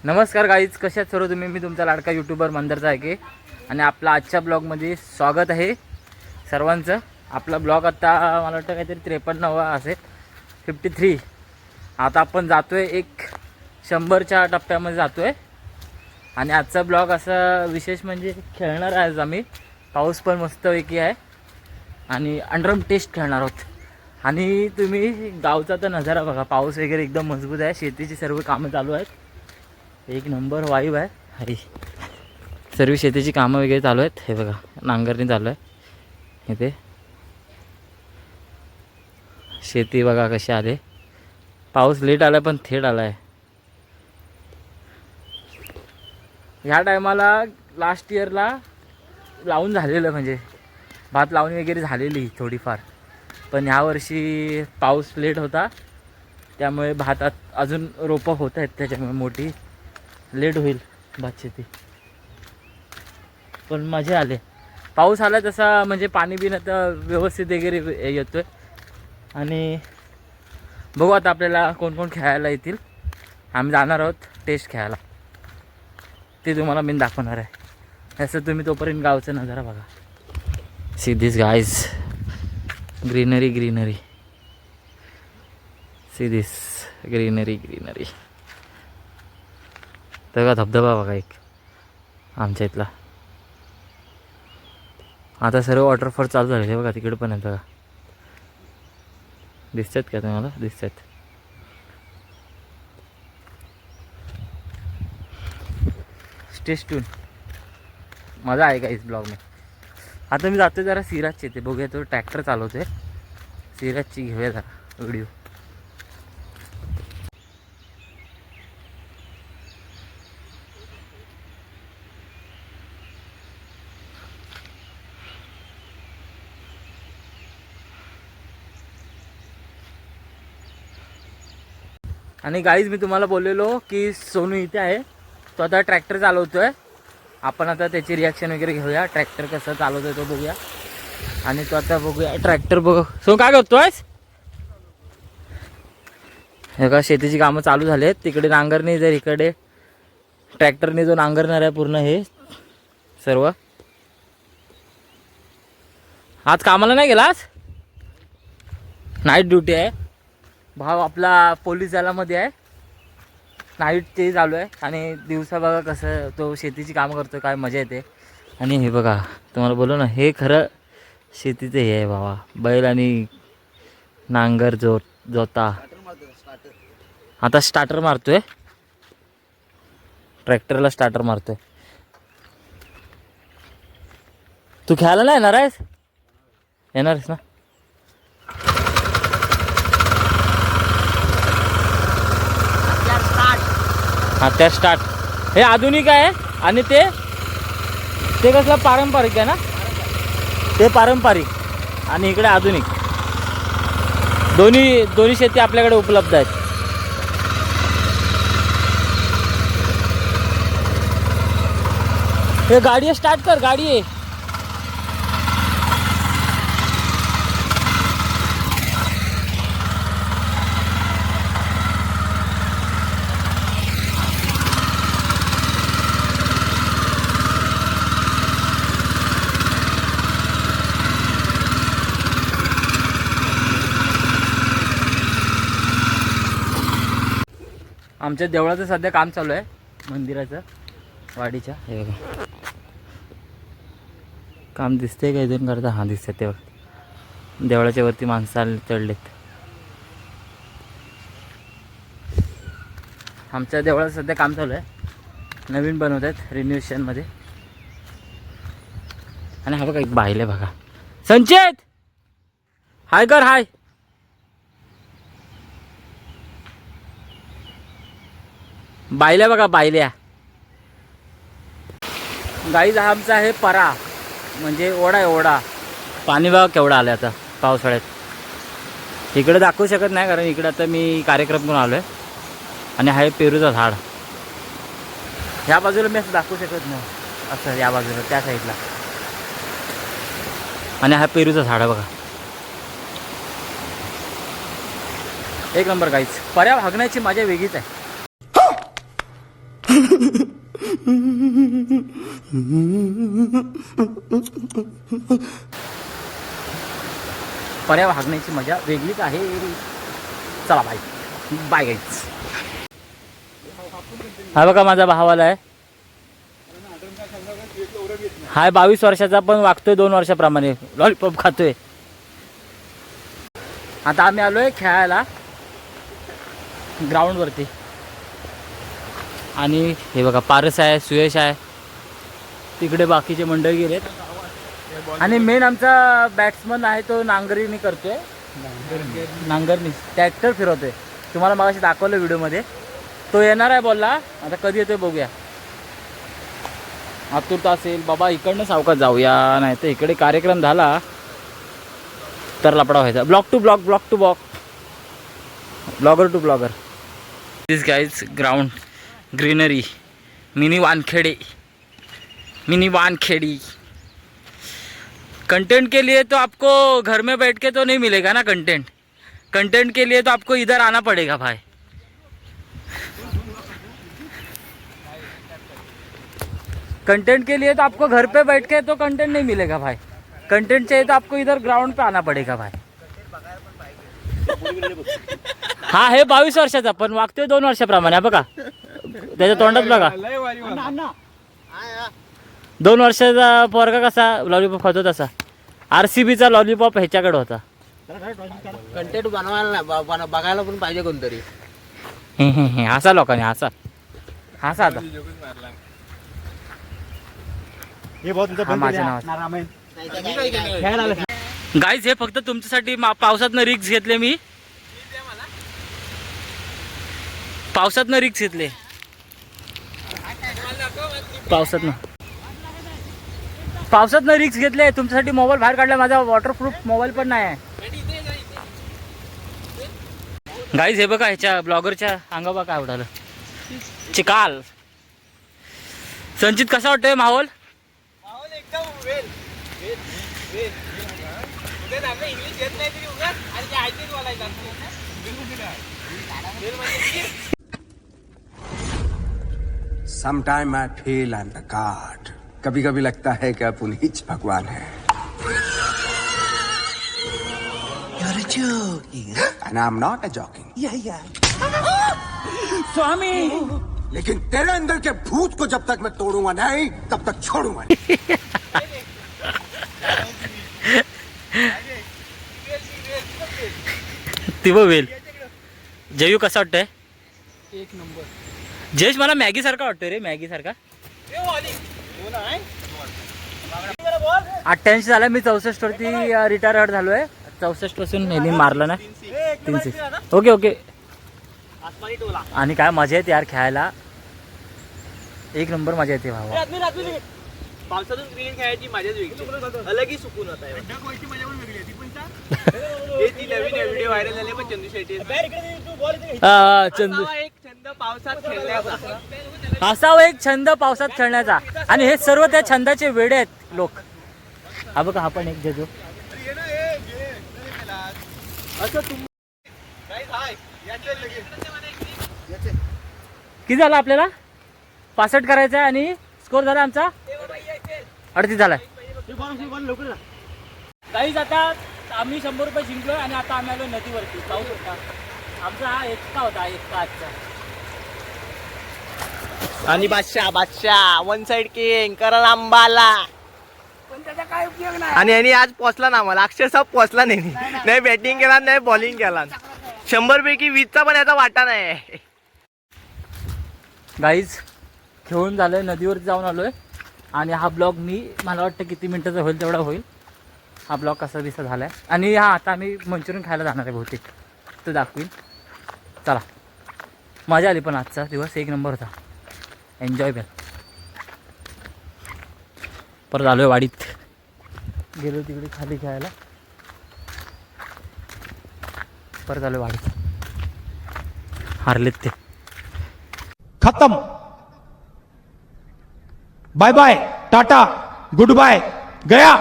नमस्कार गाईज, कशात सर्व तुम्ही? मी तुमचा लाडका यूट्यूबर मंदरचा आहे आणि आपला आजच्या ब्लॉगमध्ये स्वागत आहे सर्वांचं. आपला ब्लॉग आता मला वाटतं काहीतरी 53 असेल, 53. आता आपण जातो आहे एक 100च्या टप्प्यामध्ये जातो आहे. आणि आजचा ब्लॉग असा विशेष म्हणजे खेळणार आहे आज आम्ही. पाऊस पण मस्तपैकी आहे आणि अंडरम टेस्ट खेळणार आहोत. आणि तुम्ही गावचा तर नजारा बघा, पाऊस वगैरे एकदम मजबूत आहे, शेतीची सर्व कामं चालू आहेत, एक नंबर वाईब आहे. हरी सर्व शेतीची कामं वगैरे चालू आहेत. हे बघा नांगरणी चालू आहे इथे. शेती बघा कशी आले, पाऊस लेट आला पण थेट आला आहे. ह्या टायमाला लास्ट इयरला लावून झालेलं, म्हणजे भात लावणी वगैरे झालेली थोडीफार, पण ह्या वर्षी पाऊस लेट होता त्यामुळे भातात अजून रोपं होत आहेत, त्याच्यामुळे मोठी लेट होईल भात शेती. पण मजा आले, पाऊस आला तसा म्हणजे पाणी बिन तर व्यवस्थित वगैरे येतोय. आणि बघू आता आपल्याला कोण कोण खेळायला येतील. आम्ही जाणार आहोत टेस्ट खेळायला, ते तुम्हाला मी दाखवणार आहे. असं तुम्ही तोपर्यंत गावचा नजारा बघा. See this guys, greenery greenery, see this greenery greenery. तर धबधबा बघा एक आमच्या इथला. आता सर्व वॉटरफॉल चालू झालेले बघा, तिकडे पण आहेत बघा, दिसतात का तुम्हाला? दिसतात. स्टे ट्यून, मजा आहे का इस ब्लॉग में. आता मी जातो जरा सिराजचे इथे, बघूया तो ट्रॅक्टर चालवतोय, सिराजची घेऊया जरा व्हिडिओ. आणि गाईज मी तुम्हाला बोललेलो की सोनू इथे आहे, तो आता ट्रॅक्टर चालवतोय. आपण आता त्याची रिॲक्शन वगैरे घेऊया, ट्रॅक्टर कसं चालवतोय तो बघूया. आणि तो आता बघूया ट्रॅक्टर बघ. सो काय करतोयस? हे का शेतीची कामं चालू झाली आहेत, तिकडे नांगरणी, जर इकडे ट्रॅक्टरने जो नांगरणार आहे पूर्ण हे सर्व. आज कामाला नाही गेलास? नाईट ड्युटी आहे. भाव आपला पोलीस दलामध्ये आहे, नाईट ते चालू आहे. आणि दिवसा बघा कसं तो शेतीची कामं करतो, काय मजा येते. आणि हे बघा तुम्हाला बोललो ना, हे खरं शेतीचं हे आहे बाबा, बैल आणि नांगर जोता. आता स्टार्टर मारतोय, ट्रॅक्टरला स्टार्टर मारतोय. तू खेळायला नाही येणार आहेस? येणार आहेस ना? हा त्या स्टार्ट. हे आधुनिक आहे आणि ते कसलं पारंपरिक आहे ना, ते पारंपरिक आणि इकडे आधुनिक, दोन्ही शेती आपल्याकडे उपलब्ध आहेत. हे गाडी आहे, स्टार्ट कर, गाडी आहे. आमच्या देवळाचं सध्या काम चालू आहे, मंदिराचं, वाडीच्या. हे बघा काम दिसतंय का इथून करता? हां दिसतंय. तेव्हा देवळाच्या वरती माणसं चढलेत. आमच्या देवळाचं सध्या काम चालू आहे, नवीन बनवत आहेत रिन्युएशनमध्ये. आणि हा बघा एक बाहिले बघा, संचेत हाय कर, हाय. बायल्या बघा, बायल्या. गाईज हा आमचा आहे परा, म्हणजे ओढा आहे, ओढा. पाणी बघा केवढं आलं आता पावसाळ्यात. इकडे दाखवू शकत नाही कारण इकडे आता मी कार्यक्रम करून आलो आहे. आणि हा पेरूचं झाड, ह्या बाजूला मी असं दाखवू शकत नाही, असं या बाजूला त्या साईडला. आणि हा पेरूचं झाड आहे बघा, एक नंबर गाईज. पर्या भागण्याची मजा वेगळीच आहे. पर्या वागण्याची मजा वेगळीच आहे. चला बाय बाय गाईज. हा बघा माझा भावाला आहे, हाय 22 वर्षाचा, पण वागतोय 2 वर्षाप्रमाणे, लॉलीपॉप खातोय. आता आम्ही आलोय खेळायला ग्राउंडवरती. आणि हे बघा पारस आहे, सुयश आहे, तिकडे बाकीचे मंडळी गेलेत. आणि मेन आमचा बॅट्समन आहे तो नांगरणी करतोय, नांगरणी ट्रॅक्टर फिरवतोय. तुम्हाला मगाशी दाखवलं व्हिडिओमध्ये. तो येणार आहे बोलला, आता कधी येतोय बघूया. आतुरता असेल बाबा, इकडनं सावकाश जाऊया, नाही तर इकडे कार्यक्रम झाला तर लपडा व्हायचा. Block to block, block to block, blogger to blogger. This guys ground greenery, mini Wankhede, mini Wankhede. Content के लिए तो आपको घर में बैठ के तो नहीं मिलेगा ना कंटेंट. कंटेंट के लिए तो आपको इधर आना पड़ेगा भाई. कंटेंट के लिए तो आपको घर पे बैठ के तो कंटेंट नहीं मिलेगा भाई. कंटेंट चाहिए तो आपको इधर ग्राउंड पे आना पड़ेगा भाई. हा हे 22 वर्षाचा, पण वागतोय 2 वर्षाप्रमाणे. बघा त्याच्या तोंडात बघा, 2 वर्षाचा पोरगा कसा लॉलीपॉप खातो तसा. RCBचा लॉलीपॉप ह्याच्याकडे होता. कंटेंट बनवायला बघायला पण पाहिजे कोणतरी. हसा लोकांनी, हसा हसा आता. हा माझं नाव. गाईज हे फक्त तुमच्यासाठी पावसातनं रिक्स घेतले मी, पावसातनं रिक्स घेतले, पावसातनं रिक्स घेतले तुमच्यासाठी. मोबाईल बाहेर काढला, माझा वॉटरप्रूफ मोबाईल पण नाही आहे. गाईज हे बघा ह्याच्या ब्लॉगरच्या अंगाबा काय उडालं चिकाल. संचित कसा वाटतोय माहोल? Sometime I feel I'm the God. कभी कभी लगता है कि अपन ही भगवान है. You're joking. And I'm not a joking. Yeah. स्वामी. लेकिन तेरे अंदर के भूत को जब तक मैं तोड़ूंगा नहीं, तब तक छोड़ूंगा नहीं. तिव वेल. जयू कसा वाटतंय? 1 नंबर. जयेश मला मॅगी सारखा वाटतोय रे, मॅगी सारखा. 88 झाला, मी 64 वरती रिटायर झालोय. 64 पासून यांनी मारलं ना 300. ओके. आणि काय मजा येते यार खेळायला, 1 नंबर मजा येते भावा. पावसातून क्रिकेट खेळायची मजाच वेगळी, अलगही सुकून होता. ती नवीन व्हिडिओ व्हायरल झाले पण चंदू शेट्टी. चंदू एक छंद पावसात खेळण्याचा, असावा एक छंद पावसात खेळण्याचा. आणि हे सर्व त्या छंदाचे वेडे आहेत लोक. हा बघा हा पण एक जजो. किती झालं आपल्याला? 65 करायचा आहे आणि स्कोर झाला आमचा 38 झालाय. काहीच आता आम्ही 100 रुपये जिंकलोय आणि आता आम्ही आलो नदीवरती. पाऊस होता आमचा, हा एकटा होता, एकटा आजचा. आणि बादशाह 1 साइड किंग करण अंबाला. पण त्याचा काय उपयोग नाही. आणि यांनी आज पोचला ना, मला अक्षरशः पोचला नाही बॅटिंग केला नाही बॉलिंग केला. 100 पैकी 20चा पण याचा वाटा नाही. गाईज खेळून झालंय, नदीवरती जाऊन आलोय. आणि हा ब्लॉग मला वाटतं किती मिनिटाचा होईल तेवढा होईल. हा ब्लॉग कसा दिसत झालाय. आणि हा आता आम्ही मंचुरियन खायला जाणार आहे बहुतेक, तो दाखवीन. चला मजा आली, पण आजचा दिवस 1 नंबर होता. एन्जॉय बेल. परत आलोय वाडीत, गेलो तिकडे खाली खेळायला, परत आलोय वाडीत. हारलेत ते. खत्म. Bye bye, ta-ta, goodbye, गया.